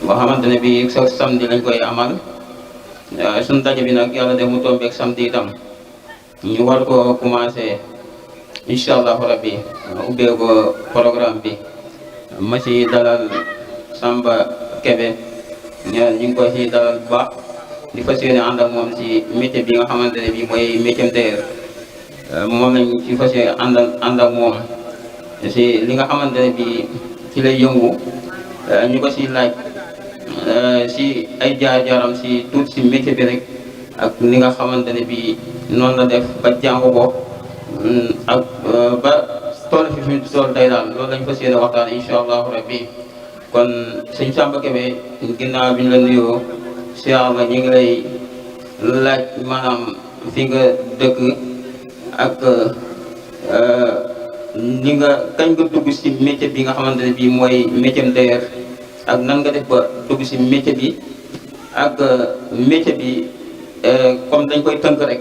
boo xamante ne bii samedi lañ koy amal suñu daje bi nag yàlla def mu tombeek samedi itam ñu war ko commencé incha allahu rabbi ubbee ko programme bi ma ci dalal Samba Kebe ñu ngi ko ci dalal bu baax di fas yéene ànd ak moom ci métier bi nga xamante ne bii mooy métier tailleur moom lañ ci fas yéene ànd ak moom ci li nga xamante ne bii ci lay yëngu ñu ko ci laaj ci ay jaar-jaaram ci tuuti ci métier bi rek ak li nga xamante ne bii noonu la def ba jàng ko ak ba tool fi mu toll tey daal loolu lañ fas yéene waxtaan incha allahu rabbi kon sëñ Samba Kebe ginnaaw bi ñu la nuyoo siyaar la ñu ngi lay laaj maanaam fi nga dëkk ak ni nga kañ nga dugg ci métier bi nga xamante ne bii mooy métier tailleur ak nan nga def ba dugg ci métier bi ak métier bi comme dañ koy tënk rek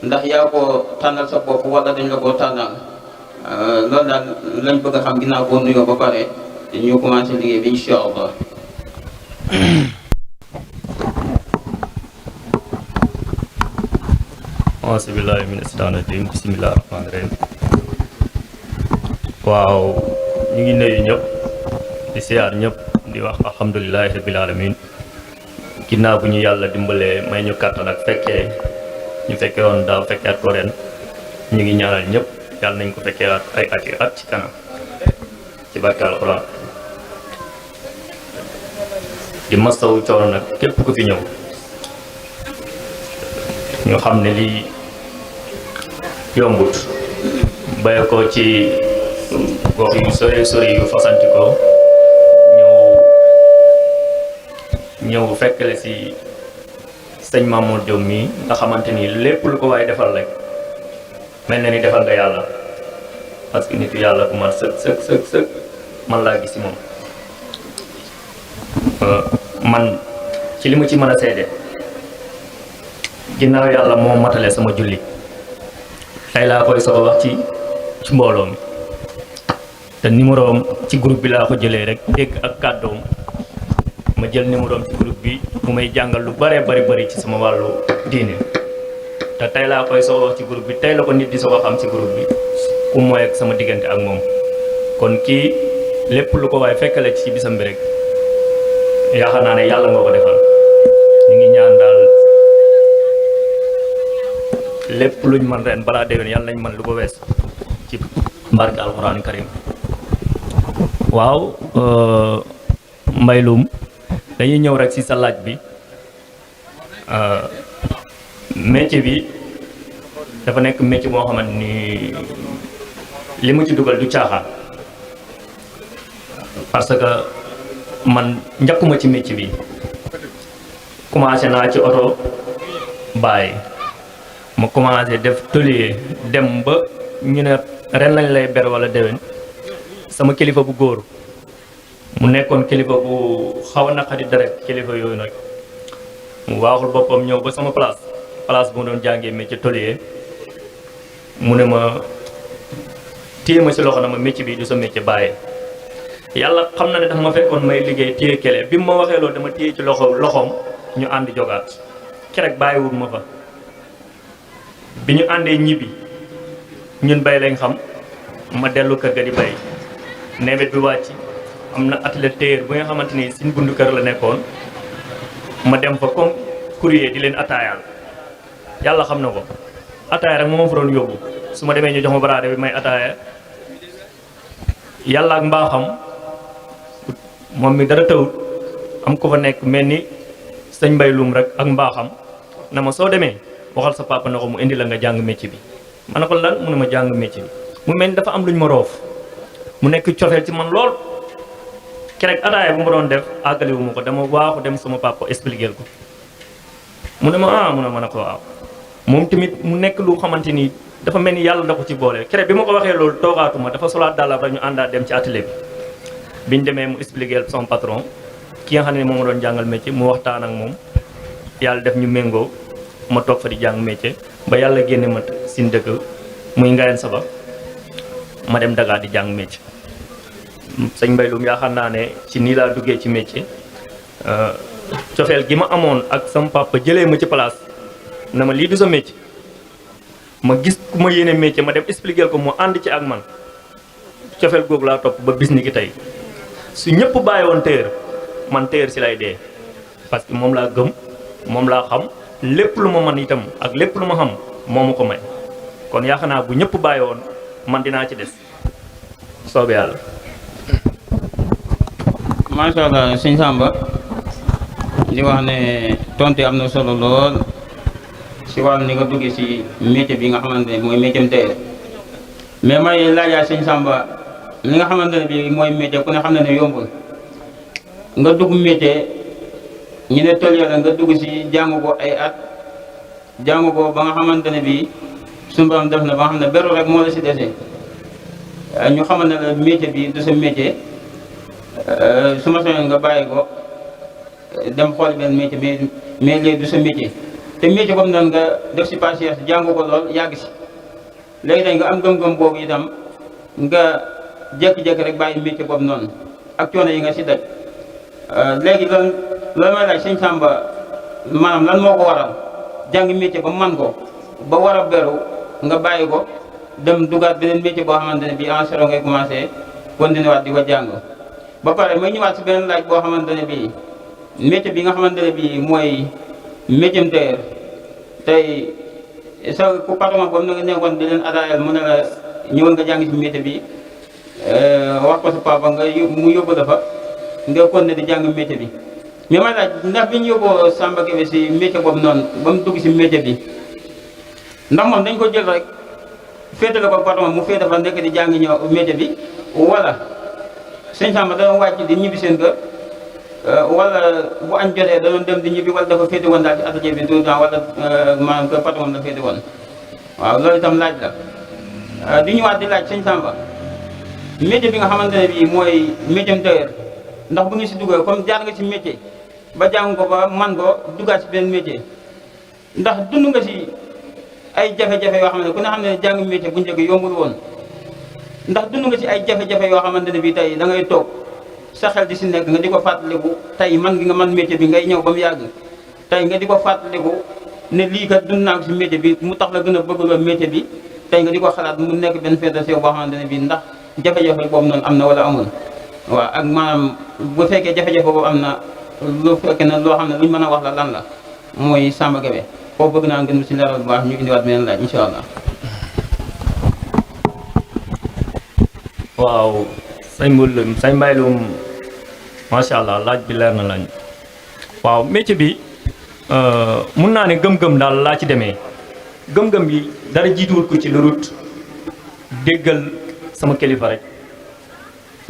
ndax yaa ko tànnal sa bopp wala dañ la koo tànnal loolu daal lañ bëgg a xam ginnaaw boo nuyoo ba pare ñu commencé liggéey bi incha allah. auzu billaahi mina shaytaani rajiim bismillaahi rahmaani rahiim. waaw ñu ngi nuyu ñëpp di siyaar ñëpp di wax alhamdulilahi rabbil alamin ginnaaw bu ñu yàlla dimbalee may ñu kàttan ak fekkee ñu fekkee woon daaw fekkee at ko ren ñu ngi ñaanal ñëpp yàlla nañ ko fekkee ay at yu at ci kanam ci barke alxuraan di mastawu coono nag képp ku fi ñëw ñu xam ne lii yombut baye ko ci gox yu sori yu fasanti ko ñëw fekkale si sëñ Mamour Diop mii nga xamante ni lépp lu ko waaye defal rek mel na ni defal nga yàlla parce que nitu yàlla bu man sëg man laa gis si moom man ci li ma ci mën a seede ginnaaw yàlla moo matale sama julli tey laa koy soog a wax ci mbooloo mi te numéro am ci groupe bi laa ko jëlee rek dégg ak kàddoom ma jël numéro am ci groupe bi mu may jàngal lu bari ci sama wàllu diine te tey laa koy soog a wax ci groupe bi tey la ko nit di soog a xam ci groupe bi ku mooy ak sama diggante ak moom kon kii lépp lu ko waaye fekkale ci bisam bi rek yaakaar naa ne yàlla nga ko defal ñu ngi ñaan daal lépp luñ mën ren balaa déwén yàlla nañ mën lu ko wees ci barke alxuraan karim waaw mbaylum dañuy ñëw rek ci sa laaj bi métier bi dafa nekk métier moo xamante ni li mu ci dugal du caaxaan parce que man njëkkuma ci métier bi commencé naa ci oto bàyyi ma commencé def tôlier dem ba ñu ne ren lañ lay ber wala déwén sama kilifa bu góor mu nekkoon kilifa bu xaw a naqari deret kilifa yooyu nag mu waaxul boppam ñëw ba sama place bu ma doon jàngee métier tôlier mu ne ma téye ma ci loxo na ma métier bi du sa métier bàyyee yàlla xam na ne dafa ma fekkoon may liggéey téye kele bi mu ma waxee loolu dama téye ci loxoom ñu ànd jogaat kerek bàyyiwul ma fa bi ñu àndee ñibbi ñun bay lañ xam ma dellu kër ga di bay nawet bi wàcc am na atelier tailleur bu nga xamante ni suñ bundu kër la nekkoon ma dem fa comme courrier di leen attaayaal yàlla xam na ko attaaya rek moo ma fa doon yóbbu su ma demee ñu jox ma baraade bi may attaaya yàlla ak mbaaxam moom mi dara tawut am ko fa nekk mel ni sëñ Mbay Lum rek ak mbaaxam na ma soo demee waxal sa papa na ko mu indi la nga jàng métier bi ma ne ko lan mu ne ma jàng métier bi mu mel ni dafa am lu ñu ma roof mu nekk cofeel ci man lool kerek ataaya bu ma doon def àggaliwu ma ko dama waaxu dem sama papa expliquer ko mu ne ma mu ne ma ne ko waaw moom tamit mu nekk lu xamante ni dafa mel ni yàlla da ko ci boole kerek bi ma ko waxee loolu toogaatuma dafa solaat dàllam rek ñu àndaat dem ci atelier bi biñ demee mu expliquer son patron ki nga xam ne moom ma doon jàngal métier mu waxtaan ak moom yàlla def ñu méngoo ma toog fa di jàng métier ba yàlla génne ma sin dëkk muy Ngayeen Saba ma dem Dakar di jàng métier sëñ Mbay Lum yaakaar naa ne ci nii laa duggee ci métier cofeel gi ma amoon ak sama papa jëlee ma ci place na ma lii du sa métier ma gis ku ma yéene métier ma dem expliquer ko mu ànd ci ak man cofeel googu laa topp ba bis ni ki tey su ñëpp bàyyi woon téer man téer si lay dee parce que moom laa gëm moom laa xam lépp lu ma man itam ak lépp lu ma xam moo ma ko may kon yaakaar naa bu ñëpp bàyyi woon man dinaa ci des soobee yàlla. macha allah sëñ Samba di wax ne tontu am na solo lool si wàllu ni nga duggee si métier bi nga xamante ne mooy métier tailleur mais may laajaat sëñ Samba li nga xamante ne bi mooy métier ku ne xam na ne yombul nga dugg métier ñu ne tôlier la nga dugg si jàng ko ay at jàng ko ba nga xamante ne bi suñu borom def na ba nga xam ne beru rek moo la si dese ñu xamal ne la métier bi du sa métier su ma soñoon nga bàyyi ko dem xool benn métier mais léegi du sa métier te métier comme noonu nga def si patience jàng ko lool yàgg si léegi tey nga am gëm-gëm boobu itam nga jékki-jékki rek bàyyi métier boobu noonu ak coono yi nga si daj léegi loolu may laaj sëñ Samba maanaam lan moo ko waral jàng métier ba man ko ba war a beru nga bàyyi ko dem dugaat beneen métier boo xamante ne bii en sero ngay commencé continué waat di ko jàng ba pare may ñëwaat si beneen laaj boo xamante ne bii métier bi nga xamante ne bii mooy métier tailleur tey sa ku patron boobu na nga nekkoon di leen adaayal mu ne la ñëwal nga jàng si métier bi wax ko sa papa nga mu yóbbu la fa nga continué di jàng métier bi mais may laaj ndax bi ñu yóbboo Samba Kébé si métier boobu noonu ba mu dugg si métier bi ndax moom dañ ko jël rek féete la ko patron mu féete fa nekk di jàng ñëw métier bi wala sëñ Samba dana wàcc di ñibbi seen kër wala bu añ jotee da doon dem di ñibbi wala dafa féete woon daal ci atelier bi tout le temps wala maanaam kër patron la féete woon waaw loolu itam laaj la di ñëwaat di laaj sëñ Samba métier bi nga xamante ne bii mooy métier tailleur ndax bu ngi si duggee comme jaar nga si métier ba jàng ko ba man ko duggaat si benn métier ndax dund nga si ay jafe-jafe yoo xam ne ku ne xam ne jàng métier bu njëkk yombul woon ndax dund nga si ay jafe-jafe yoo xamante ne bii tey da ngay toog sa xel di si nekk nga di ko fàttaliku tey man gi nga man métier bi ngay ñëw ba mu yàgg tey nga di ko fàttaliku ne lii kat dund naa ko si métier bi mu tax la gën a bëggloo métier bi tey nga di ko xalaat mu nekk benn fédération boo xamante ne bii ndax jafe-jafe boobu noonu am na wala amul waaw ak maanaam bu fekkee jafe-jafe boobu am na lu fekkee ne loo xam ne luñ mën a wax la lan la mooy Samba Kébé foofu bëgg naa ngeen si leeral bu baax ñu indiwaat beneen laaj incha allah. waaw say mbaylum macha allah laaj bi leer na lañ waaw métier bi mun naa ne gëm-gëm daal laa ci demee gëm-gëm bi dara jiituwul ko ci lu rut déggal sama kilifa rek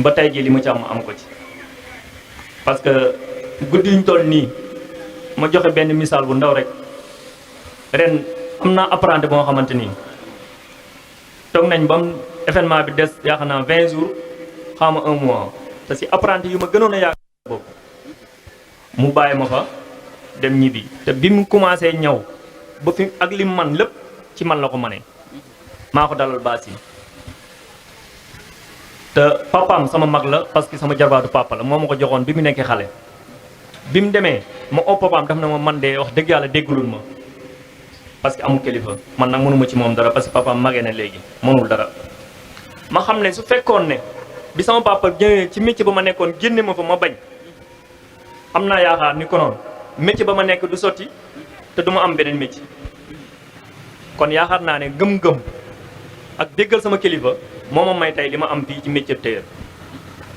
ba tey jii li ma ci am ko ci parce que guddi yuñ toll nii ma joxe benn misaal bu ndaw rek ren am naa apprenti boo xamante nii toog nañ ba événement bi des yaakaar naa 20 jours xaama 1 mois te si apprenti yu ma gënoon a yaakaar boobu mu bàyyi ma fa dem ñibbi te bi mu commencé ñëw ba fi ak lim man lépp ci man la ko manee maa ko dalal baas yi te papaam sama mag la parce que sama jarbaatu papa la moo ma ko joxoon bi mu nekkee xale bi mu demee ma oo papaam daf na ma man de wax dëgg yàlla dégglul ma parce que amul kilifa man nag mënuma ci moom dara parce que papaam magee na léegi mënul dara ma xam ne su fekkoon ne bi sama papa ñëwee ci métier ba ma nekkoon génne ma fa ma bañ am naa yaakaar ni konoon métier ba ma nekk du sotti te du ma am beneen métier kon yaakaar naa ne gëm-gëm ak déggal sama kilifa moo ma may tey li ma am fii ci métier tailleur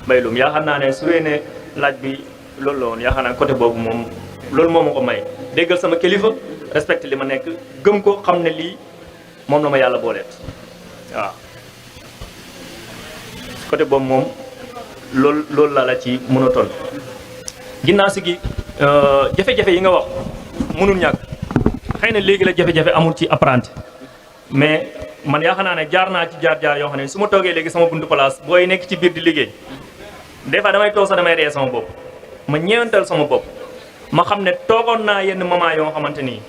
mbaylum yaakaar naa ne su dee ne laaj bi loolu la woon yaakaar naa côté boobu moom loolu moo ma ko may déggal sama kilifa respecté li ma nekk gëm ko xam ne lii moom la ma yàlla booleet waaw côté boobu moom loolu laa la ci mën a toll ginnaaw si gi jafe-jafe yi nga wax mënul ñàkk xëy na léegi la jafe-jafe amul ci apprenti mais man yaakaar naa ne jaar naa ci jaar yoo xam ne su ma toogee léegi sama buntu place booy nekk ci biir di liggéey des fois damay toog sax damay ree sama bopp ma ñeewantal sama bopp ma xam ne toogoon naa yenn moment yoo xamante nii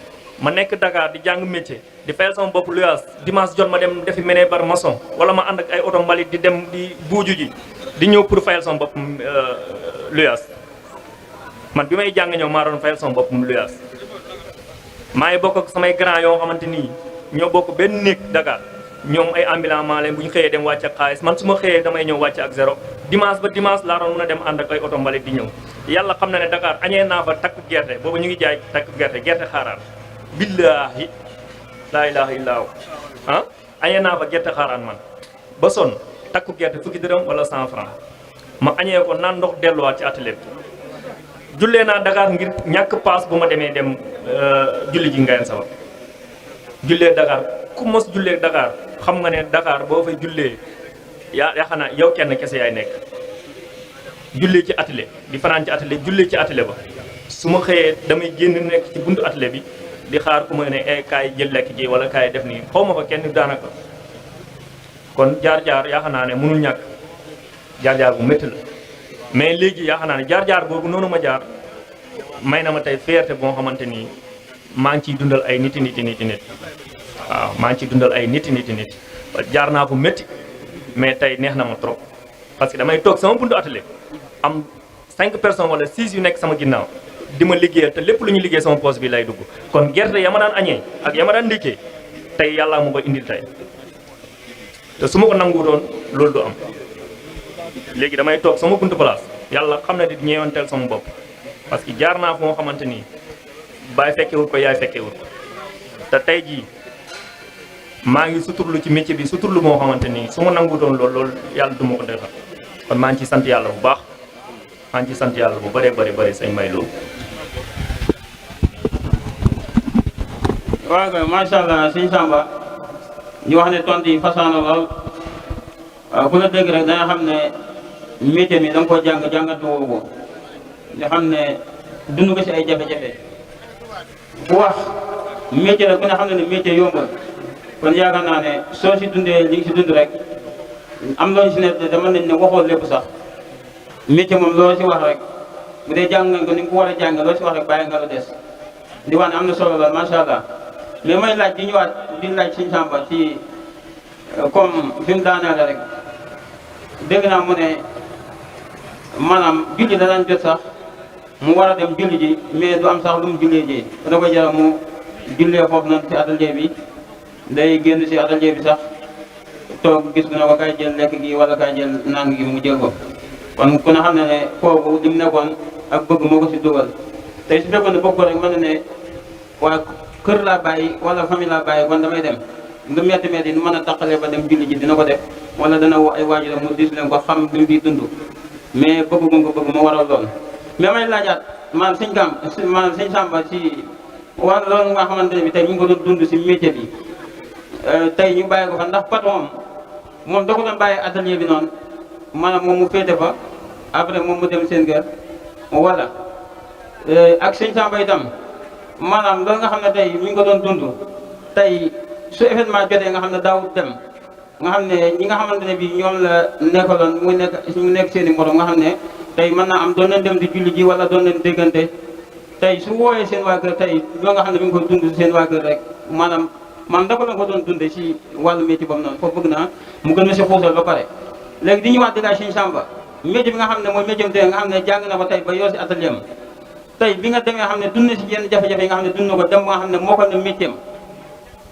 ma nekk Dakar di jàng métier di fayal sama bopp luyaas dimanche jot ma dem defi menee bar maçon wala ma ànd ak ay oto mbalit di dem di buuju ji di ñëw pour fayal sama bopp luyaas man bi may jàng ñëw maa doon fayal sama bopp mu luyaas maa ngi bokk ak samay grand yoo xamante nii ñoo bokk benn néeg Dakar ñoom ay ambulant maa leen bu ñu xëyee dem wàcc ak xaalis man su ma xëyee damay ñëw wàcc ak zéro dimanche ba dimanche laa doon mën a dem ànd ak ay oto mbalit di ñëw yàlla xam na ne Dakar añee naa fa takk gerte boobu ñu ngi jaay takk gerte xaaraan billaahi laa ilaaha illaa ah añee naa fa gerte xaaraan man ba sonn takku gerte fukki dërëm wala 100 francs ma añee ko naan ndox delluwaat ci atelier bi jullee naa Dakar ngir ñàkk paas bu ma demee dem julli ji Ngayeen Sawar jullee Dakar ku mos jullee Dakar xam nga ne Dakar boo fay jullee yaa xanaa yow kenn kese yaay nekk jullee ci atelier di fanaan ci atelier jullee ci atelier ba su ma xëyee damay génn nekk ci buntu atelier bi di xaar ku ma ne kaay jël lekk ji wala kaay def nii xaw ma fa kenn daanaka kon jaar-jaar yaa xam naa ne mënul ñàkk jaar-jaar bu métti la mais léegi yaa xam naa ne jaar-jaar boobu noonu ma jaar may na ma tey fierté boo xamante nii maa ngi ciy dundal ay nit waaw maa ngi ciy dundal ay nit jaar naa ko métti mais tey neex na ma trop parce que damay toog sama buntu atelier am 5 personnes wala 6 yu nekk sama ginnaaw di ma liggéeyal te lépp lu ñu liggéey sama poche bi lay dugg kon gerte ya ma daan añee ak ya ma daan ndékkee tey yàllaa ma ko indil tey te su ma ko nangu doon loolu du am léegi damay toog sama buntu place yàlla xam na di ñeewanteel sama bopp parce que jaar naa foo xamante nii baay fekkewut ko yaay fekkewut ko te tey jii maa ngi suturlu ci métier bi suturlu moo xamante nii su ma nangu doon loolu yàlla du ma ko defal kon maa ngi ciy sant yàlla bu baax maa ngi ciy sant yàlla bu bëree bëri sëñ Mbaye Lo. waaw kay macha allah sëñ Samba ñu wax ne tontu yi fasaana lool waaw ku la dégg rek danga xam ne métier mi da nga koo jàngatu woo ko nga xam ne dund nga si ay jafe-jafe bu wax métier rek ku ne xam ne métier yombal kon yaakaar naa ne soo si dundee li ngi si dund rek am loo si ne dama nañ ne waxoo lépp sax métier moom loo si wax rek bu dee jàng nga ko ni nga ko war a jàng loo si wax rek bàyyi nga lu des di wax ne am na solo lool macha allah mais may laaj di ñëwaat di laaj Sëñ Samba ci comme fi mu daaneel rek dégg naa mu ne maanaam julli da daan jot sax mu war a dem julli ji mais du am sax lu mu jullee ji da koy jaral mu jullee foofu noonu si atelier bi day génn si atelier bi sax toog gis na ko kay jël lekk gi wala kay jël nang gi mu jël ko kon ku ne xam ne ne kooku li mu nekkoon ak bëgg moo ko si dugal tey su fekkoon ne bëgg ko rek mën na ne waa kër laa bàyyi wala famille laa bàyyi kon damay dem lu metti metti nu mën a taqalee ba dem julli ji dina ko def wala dana woo ay waajuram mu dis leen ko xam li mu di dund mais bëgg mu ko bëgg moo waral lool mais may laajaat maanaam sëñ Samba ci wàllu loolu nga xamante ne bi tey ñu ngi ko doon dund si métier bi tey ñu bàyyi ko fa ndax patron moom da ko doon bàyyi atelier bi noonu maanaam moom mu féete fa après moom mu dem seen kër wala ak sëñ Samba itam maanaam loolu nga xam ne tey ñu ngi ko doon dund tey su événement jotee nga xam ne daawut dem nga xam ne ñi nga xamante ne bi ñoom la nekkaloon mu nekk seen i morom nga xam ne tey mën naa am doon nañ dem di julli ji wala doon nañ déggante tey su wooyee seen waa kër tey loo nga xam ne mi ngi koy dund seen waa kër rek maanaam dafa la ko doon dunde si wàllu métier boobu noonu foofu bëgg naa mu gën ma si xuusal ba pare léegi di ñëwaat di laaj Sëñ Samba métier bi nga xam ne mooy métier bi nga xam ne jàng na ko tey ba yor si atelier am tey bi nga demee xam ne dund na si yenn jafe-jafe yi nga xam ne dund na ko dem ba nga xam ne moo ko ne métier am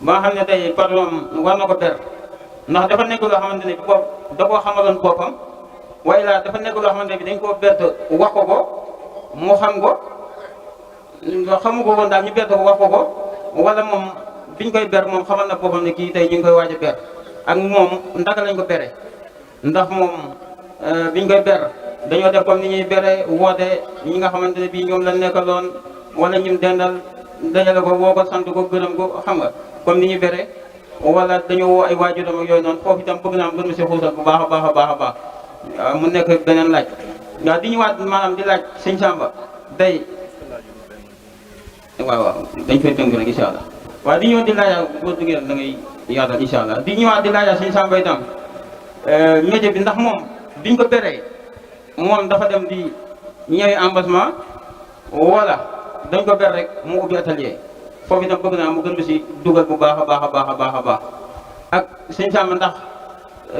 ba nga xam ne tey patron war na ko ber ndax dafa nekk loo xamante ne bi boobu da koo xamaloon boppam waaye laa dafa nekk loo xamante ne bi dañ koo bert wax ko mu xam ko xamu ko woon daal ñu bert ko wax ko wala moom biñ koy ber moom xamal na boppam ne kii tey ñu ngi koy waaj a ber ak moom ndaka lañ ko bere ndax moom biñ koy ber dañoo def comme ni ñuy bere woote ñi nga xamante ne bii ñoom la nekkaloon wala ñim dendal dajale ko woo ko sant ko gërëm ko xam nga comme ni ñuy bere wala dañoo woo ay waajuram ak yooyu noonu foofu itam bëgg naa gën ma si xuusal bu baax a baax a baax a baax mu nekk beneen laaj waaw di ñëwaat maanaam di laaj Sëñ Samba day waaw dañ koy tënk rek incha allah waaw di ñëwaat di laaj boo duggee da ngay yaatal incha allah di ñëwaat di laaj Sëñ Samba itam métier bi ndax moom biñ ko beree moom dafa dem di ñëwi embassement wala dañ ko ber rek mu ubbi atelier foofu itam bëgg naa mu gën si dugal bu baax a baax a baax a baax a baax ak Sëñ Samba ndax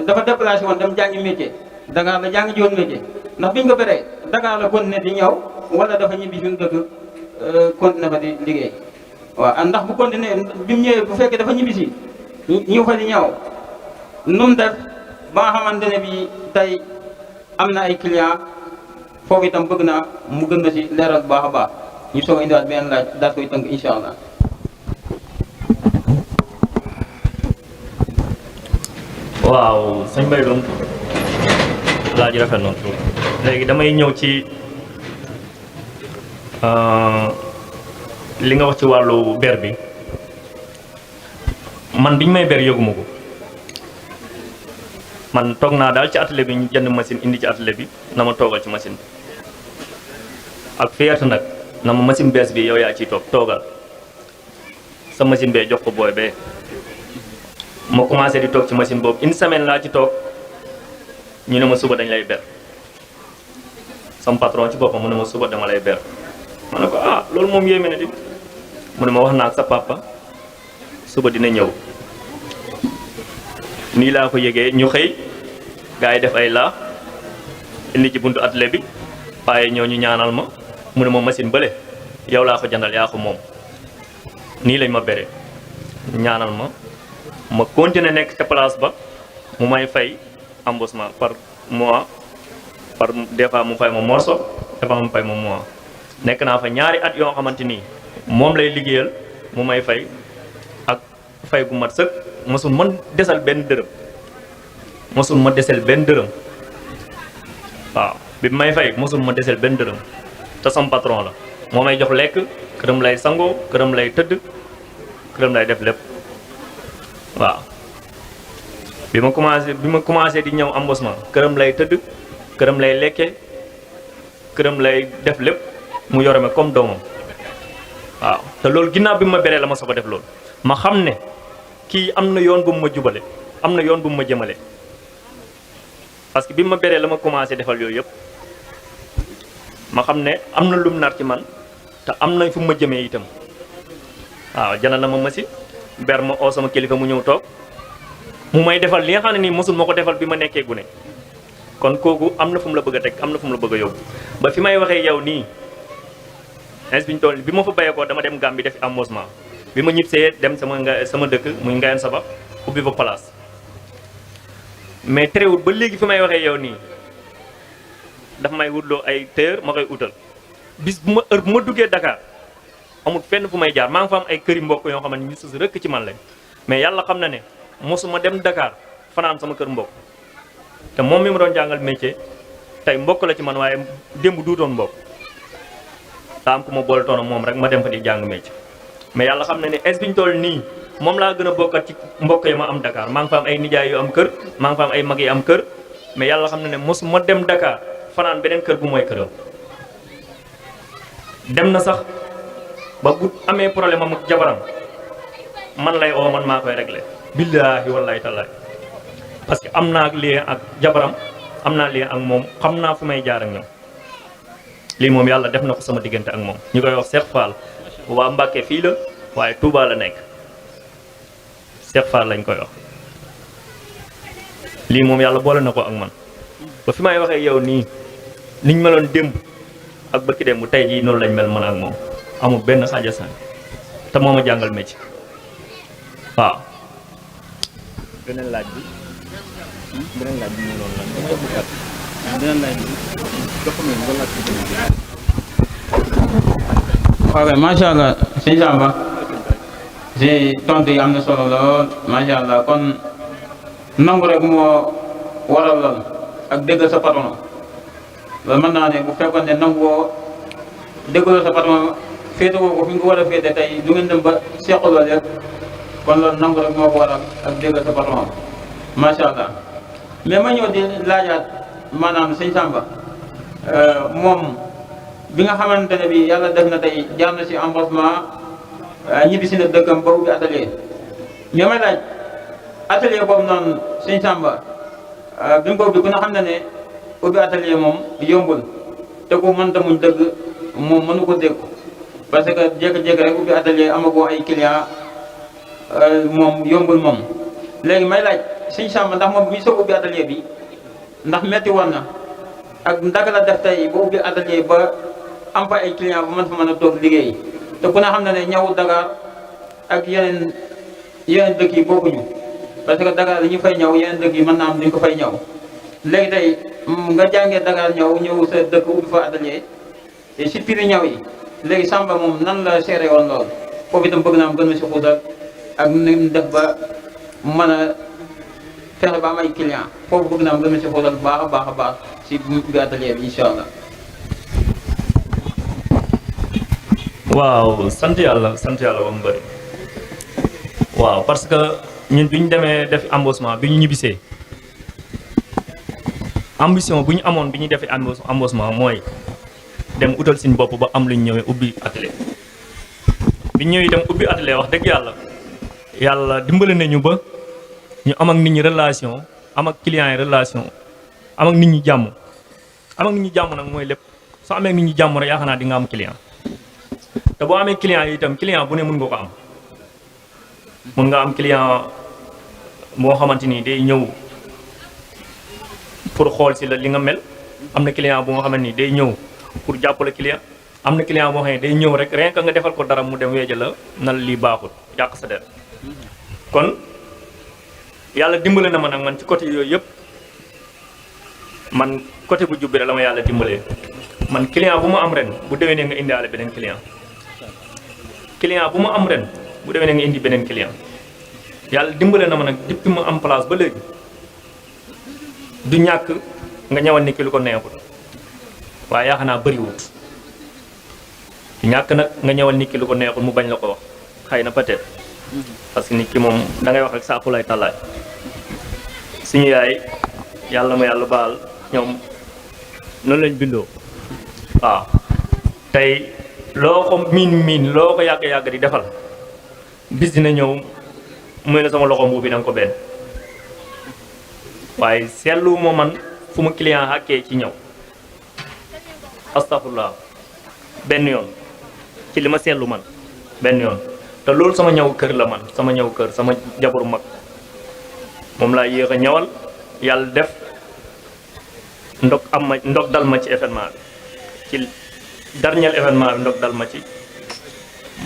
dafa déplacé woon dem jàngi métier Dakar la jàngi ji woon métier ndax biñ ko beree Dakar la continué di ñëw wala dafa ñibbi suñu dëkk continué fa di liggéey waaw ndax bu continué bi mu ñëwee bu fekkee dafa ñibbi si ñu fa di ñëw nun def ba nga xamante ne bi tey am na ay client foofu itam bëgg naa mu gën na si leeral bu baax a baax ñu soog a indiwaat benn laaj daal koy tënk incha allah. waaw sëñ Mbaye Loum laaj rafet na léegi damay ñëw ci li nga wax ci wàllu ber bi man biñ may ber yëguma ko man toog naa daal ci atelier bi ñu jënd machine indi ci atelier bi na ma toogal ci machine bi ak fierté nag na ma machine bees bi yow yaa ciy toog toogal sa machine bee jox ko booy bee ma commencé di toog ci machine boobu une semaine laa ci toog ñu ne ma suba dañ lay ber sama patron ci boppam mu ne ma suba dama lay ber ma ne ko ah loolu moom yéeme na di mu ne ma wax naa ak sa papa suba dina ñëw nii laa ko yëgee ñu xëy gars yi def ay laa indi ci buntu atelier bi waaye ñëw ñu ñaanal ma mu ne ma machine bële yow laa ko jëndal yaa ko moom nii lañ ma bere ñaanal ma continuer nekk ca place ba mu may fay embauchement par mois par des fois mu fay ma morceau des fois mu fay ma mois nekk naa fa ñaari at yoo xamante nii moom lay liggéeyal mu may fay ak fay gu mat sëkk mosul ma desal benn dërëm mosul ma desal benn dërëm waaw bi may fay mosul ma desal benn dërëm te sam patron la moo may jox lekk këram lay sangoo këram lay tëdd këram lay def lépp waaw bi ma commencé di ñëw embauchement këram lay tëdd këram lay lekke këram lay def lépp mu yore ma comme doomam waaw te loolu ginnaaw bi ma beree la ma soog a def loolu ma xam ne kii am na yoon bu mu ma jubale am na yoon bu mu ma jëmale parce que bi ma beree la ma commencé defal yooyu yëpp ma xam ne am na lum nar ci man te am na fu ma jëmee itam waaw jëndal na ma machine ber ma oo sama kilifa mu ñëw toog mu may defal li nga xam ne nii mosul ma ko defal bi ma nekkee gune kon kooku am na fu mu la bëgg a teg am na fu mu la bëgg a yóbbu ba fi may waxee yow nii ins biñu toll bi ma fa bayee ko dama dem Gambie def embauchement bi ma ñibbisee dem sama dëkk muy Ngayeen Saba ubbi fa place mais terewul ba léegi fi may waxee yow nii daf may wutloo ay téer ma koy utal bis bu ma heure bu ma duggee Dakar amul fenn fu may jaar maa ngi fa am ay këri mbokk yoo xam ne ñu sus rëkk ci man lañ mais yàlla xam na ne mosuma dem Dakar fanaan sama kër mbokk te moom mi ma doon jàngal métier tey mbokk la ci man waaye démb duutoon mbokk daa am ku ma boole toona moom rek ma dem fa di jàng métier mais yàlla xam na ne es biñ toll nii moom laa gën a bokkat ci mbokk yi ma am Dakar maa ngi fa am ay nijaay yu am kër maa ngi fa am ay mag yi am kër mais yàlla xam na ne mosuma dem Dakar fanaan beneen kër bu mooy këram dem na sax ba bu amee problème am ak jabaram man lay oo man maa koy réglé billaahi wallaahi tallaahi parce que am naa lien ak jabaram am naa lien ak moom xam naa fu may jaar ak ñoom lii moom yàlla def na ko sama diggante ak moom ñu koy wax Cheikh Fall waa Mbàkke fii la waaye Touba la nekk Cheikh Fall lañ koy wax lii moom yàlla boole na ko ak man ba fi may waxee yow nii niñ meloon démb ak bëkki démb tey jii noonu lañ mel man ak moom amul benn xaaja saan te moo ma jàngal métier waaw. beneen laaj bi ñu loolu la damay bukkat beneen laaj bi dafa mel nga laaj ko waaw kay macha allah sëñ Samba si tontu yi am na solo lool macha allah kon nangu rek moo waral lool ak dégg sa patron loolu mën naa ne bu fekkoon ne nangu woo déggaloo sa patron féete woo ko fi nga ko war a féete tey du ngeen dem ba seqal loolu yëpp kon loolu nangu rek moo ko waral ak dégg sa patron macha allah mais ma ñëw di laajaat maanaam sëñ Samba moom bi nga xamante ne bi yàlla def na tey jaar na si embauchement ñibbi si na dëkkam ba ubbi atelier mais may laaj atelier boobu noonu sëñ Samba bi nga ko ubbi ku ne xam na ne ubbi atelier moom yombul te ku mënta muñ dëgg moom mënu ko dégg parce que jékki-jékki rek ubbi atelier amagoo ay client moom yombul moom léegi may laaj sëñ Samba ndax moom bi ñu soog ubbi atelier bi ndax metti woon na ak ndaka la def tey ba ubbi atelier ba am fa ay client bu mën fa mën a toog liggéey te ku ne xam na ne ñawu Dakar ak yeneen dëkk yi bokkuñu parce que Dakar li ñu fay ñaw yeneen dëkk yi mën naa am duñ ko fay ñaw léegi tey nga jàngee Dakar ñëw sa dëkk ubbi fa atelier si prix ñaw yi léegi Samba moom nan la seere woon lool foofu itam bëgg naa am gën a si xuusal ak ni mu def ba mën a fexe ba am ay client foofu bëgg naa am gën a si xuusal bu baax a baax a baax si ubbi atelier bi incha allah. waaw sant yàlla ba mu bëri waaw parce que ñun bi ñu demee def embauchement bi ñu ñibbisee ambition bu ñu amoon bi ñu defee embauchement mooy dem utal suñu bopp ba am lu ñu ñëwee ubbi atelier bi ñu ñëwee dem ubbi atelier wax dëgg yàlla dimbale nañu ba ñu am ak nit ñi relation am ak clients yi relation am ak nit ñi jàmm am ak nit ñi jàmm nag mooy lépp soo amee ak nit ñi jàmm rek yaakaar naa di nga am client te boo amee client yi itam client bu ne mën nga ko am mën nga am client moo xamante ni day ñëw pour xool si la li nga mel am na client bu nga xamante ni day ñëw pour jàppale client am na client boo xam ne day ñëw rek rien que nga defal ko dara mu dem weeja la na lii baaxul yàq sa der kon yàlla dimbale na ma nag man ci côté yooyu yëpp man côté bu jubbi rek la ma yàlla dimbalee man client bu ma am ren bu déwénee nga indiwaale beneen client bu ma am ren bu déwénee nga indi beneen client yàlla dimbale na ma nag depuis ma am place ba léegi du ñàkk nga ñëwal ni ki lu ko neexul waaye yaakaar naa bëriwut du ñàkk nag nga ñëwal nit ki lu ko neexul mu bañ la ko wax xëy na peut-être parce que nit ki moom da ngay wax rek saaku lay tallaay suñu yaay yàlla ma yàlla baal ñoom noonu lañ bindoo waaw tey loo ko miin loo ko yàgg di defal bis dina ñëw muy na sama loxo mbuubi da nga ko benn waaye seetlu moo man fu ma client xàkkee ci ñëw astafurlah benn yoon ci li ma seetlu man benn yoon te loolu sama ñëw kër la man sama ñëw kër sama jabaru mag moom laa yéex a ñëwal yàlla def ndog dal ma ci événement bi ci dernier événement bi ndog dal ma ci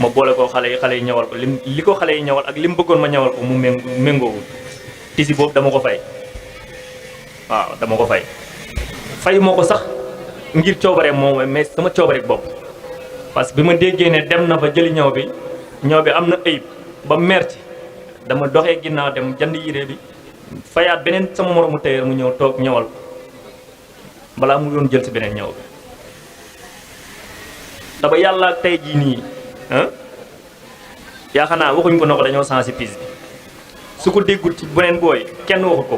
ma boole ko xale yi ñëwal ko li ko xale yi ñëwal ak li mu bëggoon ma ñëwal ko mu méngoowul tisi boobu dama ko fay waaw dama ko fay moo ko sax ngir coobare moom mais sama coobare bopp parce que bi ma déggee ne dem na fa jëli ñëw bi am na ayib ba mer ci dama doxee ginnaaw dem jënd yére bi fayaat beneen sama moromu tailleur mu ñëw toog ñëwal ko balaa mu doon jël si beneen ñëw bi te ba yàlla ak tey jii nii yaakaar naa waxuñ ko na ko dañoo sensé piste bi su ko déggul ci beneen booy kenn waxut ko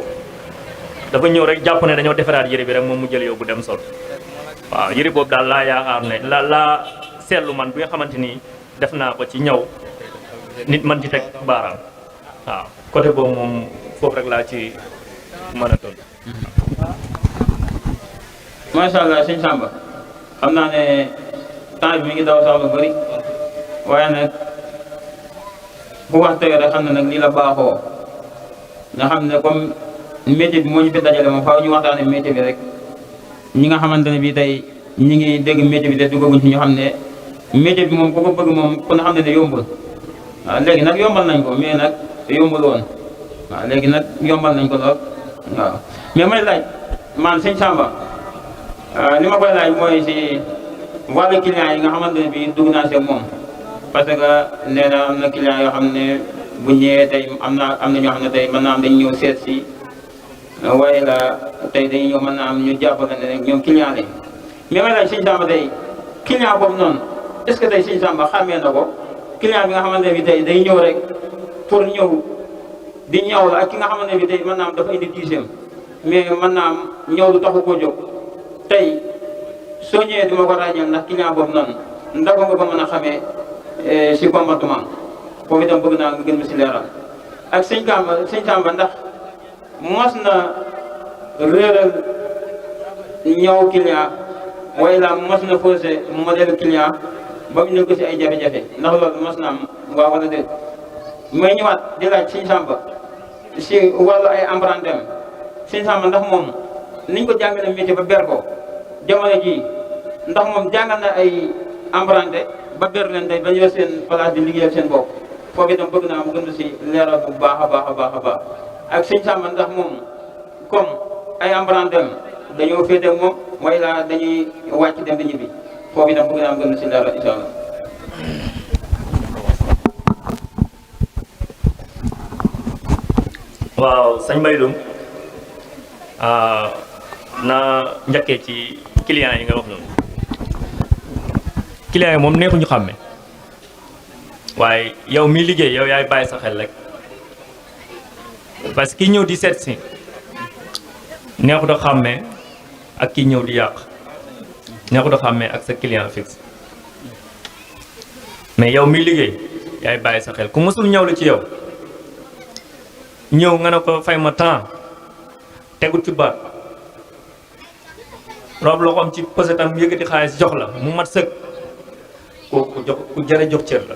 dafa ñëw rek jàpp ne dañoo defaraat yére bi rek moom mu jël yow bu dem sol waaw yére boobu daal laa yaakaar ne laa seetlu man bi nga xamante ni def naa ko ci ñaw nit man ci teg baaraam waaw côté boobu moom foofu rek laa ci mën a toll. macha allah sëñ Samba xam naa ne temps bi mi ngi daw sax lu bëri waaye nag bu wax tey rek xam ne nag lii la baaxoo nga xam ne comme métier bi moo ñu fi dajale moom faaw ñu waxtaane métier bi rek ñi nga xamante ne bii tey ñi ngi dégg métier bi te duggaguñ ci ñu xam ne métier bi moom ku ko bëgg moom ku ne xam ne yombul waaw léegi nag yombal nañ ko mais nag yombul woon waaw léegi nag yombal nañ ko lool waaw mais may laaj man sëñ Samba li ma koy laaj mooy si wàllu client yi nga xamante ne bii dugg naa si moom parce que nee na am na client yoo xam ne bu ñëwee tey am na ñoo xam ne tey mën naa am dañ ñëw seet si waaye la tey dañuy ñëw mën naa am ñu jàppale ne rek ñoom client lañ mais may laaj sëñ Samba tey client boobu noonu est-ce que tey sëñ Samba xàmmee na ko client bi nga xamante ne bii tey day ñëw rek pour ñëw di ñëw la ak ki nga xamante ne bii tey mën naa am dafa indi dixième mais mën naa am ñëw lu taxu koo jóg tey soo ñëwee duma ko ràññeel ndax client boobu noonu ndax nga ko mën a xamee si comportement foofu itam bëgg naa nga gën ma si leeral ak sëñ Samba ndax mos na réeral ñëw client waaye la mos na faussé modèle client ba mu ne ko si ay jafe-jafe ndax loolu mos na am waaw wala déet may ñëwaat di laaj sëñ Samba si wàllu ay emprunté sëñ Samba ndax moom niñ ko jàngale métier ba ber ko jamono ji ndax moom jàngal na ay emprunté ba ber leen tey ba yor seen place di liggéeyal seen bopp foofu itam bëgg naa mu gën si leeral bu baax a baax a baax a baax ak sëñ Samba ndax moom comme ay emprunté dañoo féete ak moom mooy laa dañuy wàcc dem di ñibbi foofu itam bëgg naa mu gën si leeral incha allah. waaw sëñ Mbaye Loum naa njëkkee ci clients yi nga wax noonu clients yi moom neexuñu xàmme waaye yow mi liggéey yow yaay bàyyi sa xel rek parce que ki ñëw di seet si neexut a xàmme ak ki ñëw di yàq neexut a xàmme ak sa client fixe mais yow mi liggéey yaay bàyyi sa xel ku mësul ñëw la ci yow ñëw nga ne ko fay ma temps tegut ci baat rob loxoom ci posetam yëkkati xaalis jox la mu mat sëkk kooku jox ku jare jox cër la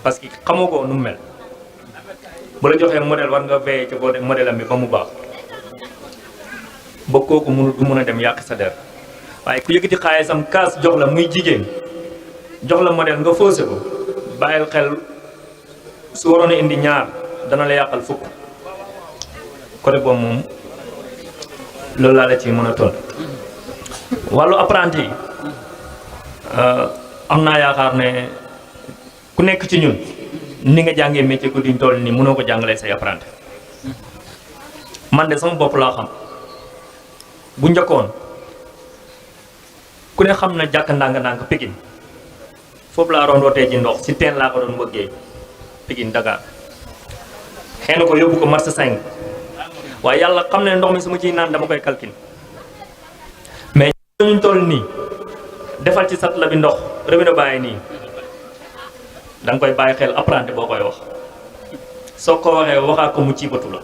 parce que xamoo ko nu mu mel bu la joxee modèle war nga veillé ci boo modèle am bi ba mu baax ba kooku mënu du mën a dem yàq sa der waaye ku yëkkati xaalisam kaas jox la muy jigéen jox la modèle nga faussé ko bàyyil xel su waroon a indi ñaar dana la yàqal fukk côté boobu moom loolu laa la ci mën a toll wàllu apprenti yi am naa yaakaar ne ku nekk ci ñun ni nga jàngee métier ku diñ toll nii mënoo ko jàngalee say apprenti man de sama bopp laa xam bu njëkkoon ku ne xam na jàkk ndànk-ndànk Pikine foofu laa doon rootee ji ndox si teen laa ko doon wëggee Pikine Dakar xëy na ko yóbbu ko marché 5 waaye yàlla xam ne ndox mi su ma ciy naan dama koy calculer mais ñu toll nii defal ci sat la bi ndox robinet bàyyi nii da nga koy bàyyi xel apprenti boo koy wax soo ko waxee waxaat ko mu ciibatu la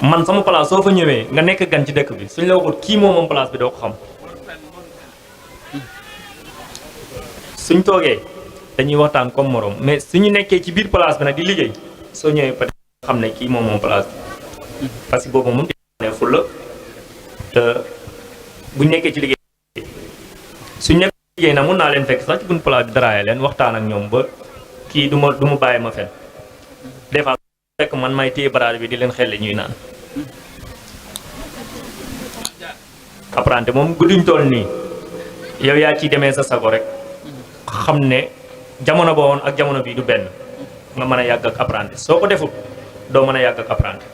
man sama place soo fa ñëwee nga nekk gan ci dëkk bi suñ la waxut kii moom place bi doo ko xam suñ toogee dañuy waxtaan comme morom mais suñu nekkee ci biir place bi nag di liggéey soo ñëwee peut être xam ne kii moom place bi parce que boobu moom ne ful la te buñ nekkee ci liggéey suñ nekkee ci liggéey nag mun naa leen fekk sax ci buñ place bi daraaye leen waxtaan ak ñoom ba kii du ma bàyyi ma fen des fois fekk man may téye baraade bi di leen xel ñuy naan apprenti moom gudduñ toll nii yow yaa ciy demee sa sago rek xam ne jamono ba woon ak jamono bii du benn nga mën a yàgg ak apprenti soo ko deful doo mën a yàgg ak apprenti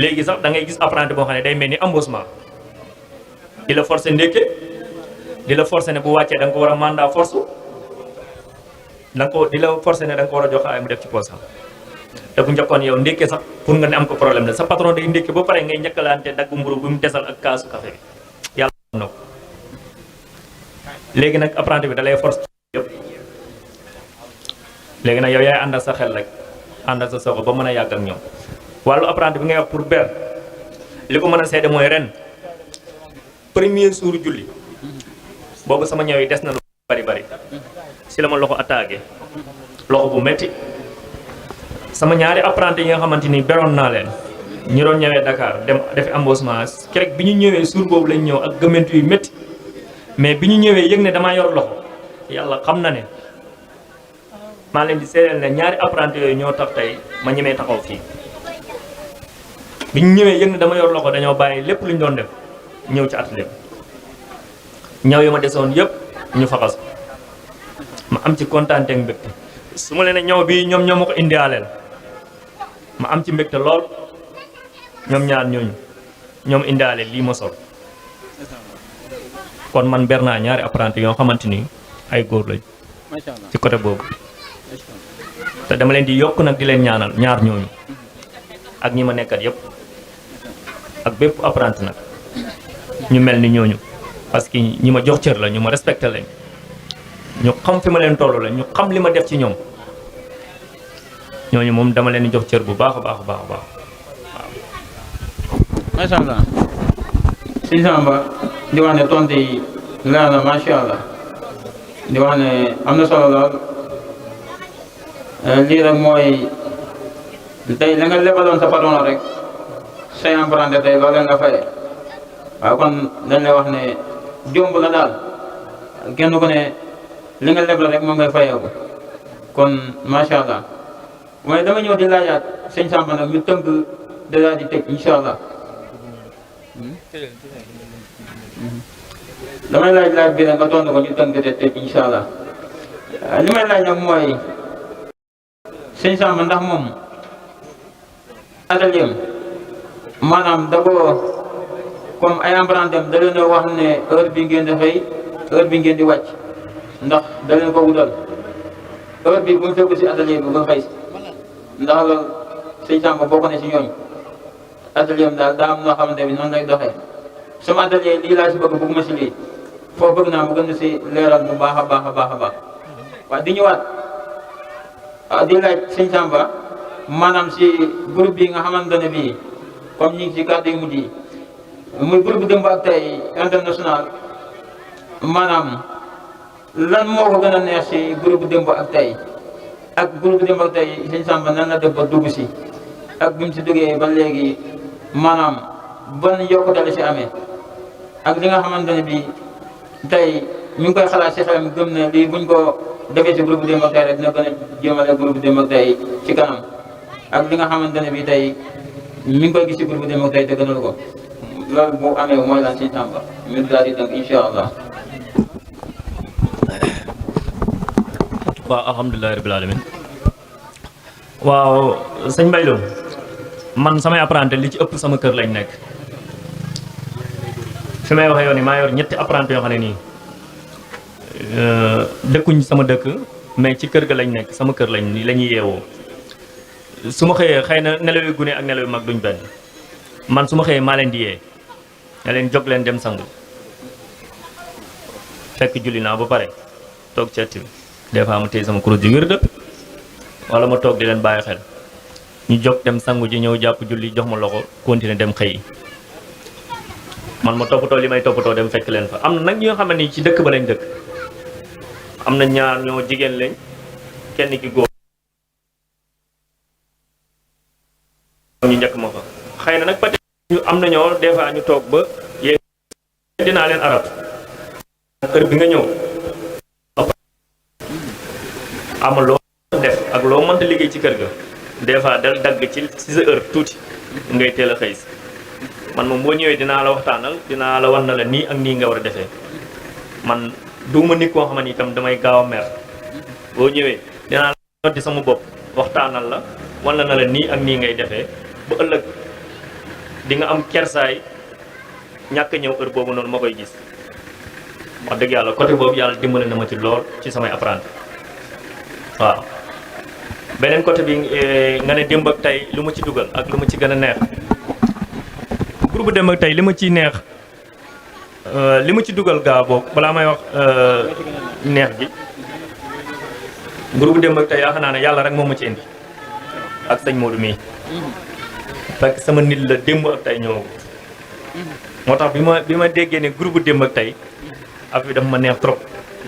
léegi sax da ngay gis apprenti boo xam ne day mel ni embauchement di la forcer ndékke di la forcer ne bu wàccee da nga ko war a mandat force da nga ko di la forcer ne da nga ko war a jox ay mu def ci poosam te bu njëkkoon yow ndékke sax pour nga ne am ko problème la sa patron day ndékke ba pare ngay njëkkalante dagg mburu bu mu desal ak kaasu café bi yàlla am na ko léegi nag apprenti bi da lay force yëpp léegi nag yow yaay àndal sa xel rek àndal sa soxla ba mën a yàgg ak ñoom wàllu apprenti bi ngay wax pour ber li ko mën a seede mooy ren premier jour julli boobu sama ñëw yi des na lu bari si la ma loxo attaqué loxo bu metti sama ñaari apprenti yi nga xamante ni beroon naa leen ñu doon ñëwee Dakar dem defi embauchement keroog bi ñu ñëwee jour boobu lañ ñëw ak gëmmentu yu métti mais bi ñu ñëwee yëg ne damaa yor loxo yàlla xam na ne maa leen di seedeel ne ñaari apprenti yooyu ñoo tax tey ma ñemee taxaw fii bi ñu ñëwee yëg ne dama yor loxo dañoo bàyyi lépp lu ñu doon def ñëw ci atelier ñëw yu ma desoon yëpp ñu faxas ma am ci kontaan ak mbégte su ma leen ñëw bi ñoom ñoo ma ko indiwaaleel ma am ci mbégte lool ñoom ñaar ñooñu ñoom indiwaaleel lii ma sol kon man ber naa ñaari apprenti yoo xamante ni ay góor lañ ci côté boobu te dama leen di yokk nag di leen ñaanal ñaar ñooñu ak ñi ma nekkat yëpp ak bépp apprenti nag ñu mel ni ñooñu parce que ñi ma jox cër la ñu ma respecté lañ ñu xam fi ma leen toll la ñu xam li ma def ci ñoom ñooñu moom dama leen di jox cër bu baax a baax a baax a baax waaw. macha allah si Samba di wax ne tontu yi leer na macha allah di wax ne am na solo lool lii rek mooy tey la nga lebaloon sa patron rek say emprunté tey loolee nga fay waaw kon dañ lay wax ne jomb la daal kenn ku ne li nga leb la rek moom ngay fayeeku kon macha allah waaye dama ñëw di laajaat sëñ Samba nag ñu tënk daal di tëj incha allah damay laaj bi nag nga tontu ko ñu tënk te tëj incha allah li may laaj nag mooy sëñ Samba ndax moom atelier maanaam da ko comme ay apprenti da leen a wax ne heure bi ngeen di xëy heure bi ngeen di wàcc ndax da leen ko wutal heure bi bu mu fekk si atelier bi ba xëy si ndax loolu sëñ Samba bokk na si ñooñu atelier am daal daa am noo xamante bi noonu lay doxee sama atelier lii laa si bëgguma si lii foofu bëgg naa mu gën a si leeral bu baax a baax a baax a baax waaw di ñëwaat di laaj sëñ Samba maanaam si groupe bi nga xamante ne bii comme ñi ngi si kàddu yu mujj yi muy groupe Demb ak Tay international maanaam lan moo ko gën a neex si groupe Demb ak Tay ak groupe Demb ak Tay sëñ Samba nan la def ba dugg si ak bi mu si duggee ba léegi maanaam ban yokkute la si amee ak li nga xamante ne bii tey mi ngi koy xalaat si xelam gëm ne lii buñ ko defee si groupe Demb ak Tay rek dina gën a jëmale groupe Demb ak Tay ci kanam ak li nga xamante ne bii tey mi ngi koy gis si groupe Demb ak Tay te gënal ko loolu bu amee mooy lan si Tamba ñu daal di tënk incha allah. waaw alhamdulilah rabbil alamin waaw sëñ Mbaye Lo man samay apprenti li ci ëpp sama kër lañ nekk fi may waxee yoon ni maa yor ñetti apprenti yoo xam ne nii dëkkuñ sama dëkk mais ci kër ga lañ nekk sama kër lañ la ñuy yeewoo su ma xëyee xëy na nelaw yu gune ak nelaw yu mag duñ benn man su ma xëyee maa leen di yee ne leen jóg leen dem sangu fekk julli naa ba pare toog ci ëtt bi des fois mu téye sama kuréel di wér dëpp wala ma toog di leen bàyyi xel ñu jóg dem sangu ji ñëw jàpp julli jox ma loxo continuer dem xëy man ma toppatoo li may toppatoo dem fekk leen fa am na nag ñi nga xam ne ci dëkk ba lañ dëkk am na ñaar ñoo jigéen lañ kenn ki góor ñu njëkk ma fa xëy na nag peut-être ñu am na ñoo des fois ñu toog ba yéen dinaa leen arab heure bi nga ñëw ama loo def ak loo mënta liggéey ci kër ga des fois dal dagg ci sa heure tuuti ngay teel a xëy si man moom boo ñëwee dinaa la waxtaanal dinaa la wan na la nii ak nii nga war a defee man duuma nit koo xam ne itam damay gaaw a mer boo ñëwee dinaa la notti sama bopp waxtaanal la wan na la nii ak nii ngay defee ba ëllëg di nga am kersaay ñàkk ñëw heure boobu noonu ma koy gis wax dëgg yàlla côté boobu yàlla dimbali na ma ci lool ci samay apprenti waaw beneen côté bi nga ne Demb ak Tay lu ma ci dugal ak lu ma ci gën a neex groupe Demb ak Tay li ma ciy neex li ma ci dugal gaa boobu balaa may wax neex gi groupe Demb ak Tay yaakaar naa ne yàlla rek moo ma ci indi ak sëñ Modou mii fekk sama nit la Demb ak Tay ñëw moo tax bi ma déggee ne groupe Demb ak Tay affaire bi dafa ma neex trop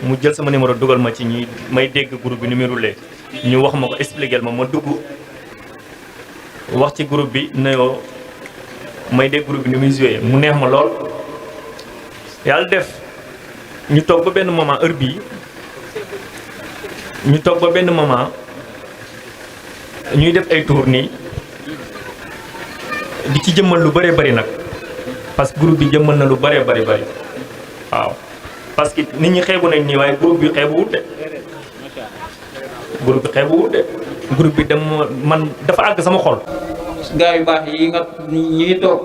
mu jël sama numéro dugal ma ci ñi may dégg groupe bi ni muy roulé ñu wax ma ko expliquer ma dugg wax ci groupe bi ne yoo may dégg groupe bi ni muy joué mu neex ma lool yàlla def ñu toog ba benn moment heure bii ñu toog ba benn moment ñuy def ay tour nii di ci jëmmal lu bëree bëri nag parce que groupe bi jëmmal na lu bëree bëri waaw parce que nit ñi xeebu nañ nii waaye groupe bi xeebu wut de groupe bi dem man dafa àgg sama xol. gaa yu baax yi nga ñuy toog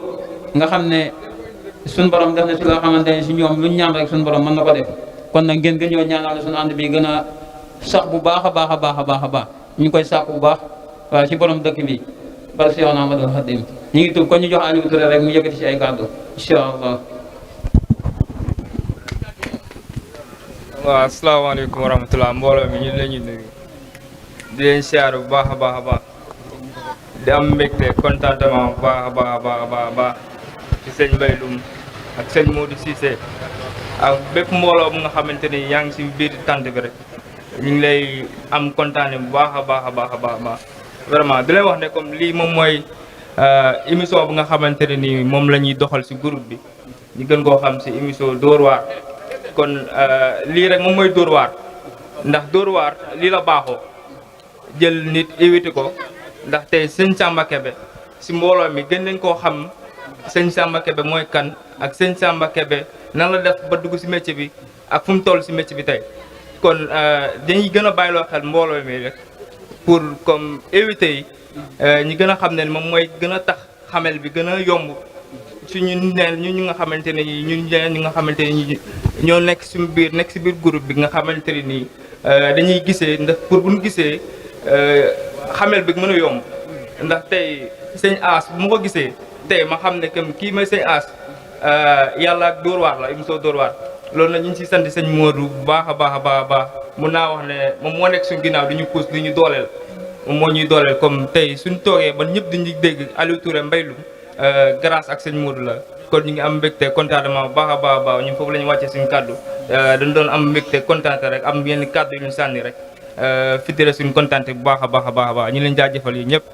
nga xam ne suñ borom def na si loo xamante ne si ñoom luñ ñaan rek suñ borom mën na ko def kon nag ngeen gën ñoo ñaanal suñu ànd bi gën a sax bu baax a baax a baax a baax a baax ñu ngi koy sàkk bu baax waaw si borom dëkk bi barke Seex Ahmadul Xaadim ñu ngi tudd kon ñu jox Aliou Touré rek mu yëkkati si ay kàddu incha allah. waaw asalaamaaleykum wa rahmatulah mbooloo mi ñu leen ñu nuyu di leen siyaar bu baax a baax a baax di am mbégte contentement bu baax a baax a baax a baax a baax ci sëñ Mbaye Loum ak sëñ Modou Cissé ak bépp mbooloo bu nga xamante ni yaa ngi si biir tànt bi rek ñu ngi lay am kontaane bu baax a baax a baax a baax vraiment di leen wax ne comme lii moom mooy émission bu nga xamante ne ni moom la ñuy doxal si groupe bi ñu gën koo xam si émission Dóor waar kon lii rek moom mooy Dóor waar ndax Dóor waar lii la baaxoo jël nit invité ko ndax tey sëñ Samba Kebe si mbooloo mi gën nañ koo xam sëñ Samba Kebe mooy kan ak sëñ Samba Kebe nan la def ba dugg si métier bi ak fu mu toll si métier bi tey kon dañuy gën a bàyyiloo xel mbooloo mi rek pour comme invité yi ñi gën a xam ne moom mooy gën a tax xamel bi gën a yomb su ñu neen ñu nga xamante ne ñun ñi nga xamante ne ñoo nekk suñu biir nekk si biir groupe bi nga xamante ne nii dañuy gisee ndax pour bu ñu gisee xamel bi mën a yomb ndax tey sëñ As bu ma ko gisee tey ma xam ne que kii may sëñ As yàlla ak Dóor waar la émission Dóor waar loolu nag ñu ngi siy sant sëñ Modou bu baax a baax a baax a baax mun naa wax ne moom moo nekk suñu ginnaaw di ñu pousse di ñu dooleel moom moo ñuy dooleel comme tey suñ toogee ba ñëpp diñu dégg Aliou Touré Mbaylum grâce ak sëñ Modou la kon ñu ngi am mbégte contentement bu baax a baax a baax ñun foofu la ñu wàccee suñu kàddu dañ doon am mbégte contenté rek am yenn kàddu yu ñu sànni rek fitire suñu contenté bu baax a baax a baax a baax ñu leen jaajëfal yi ñëpp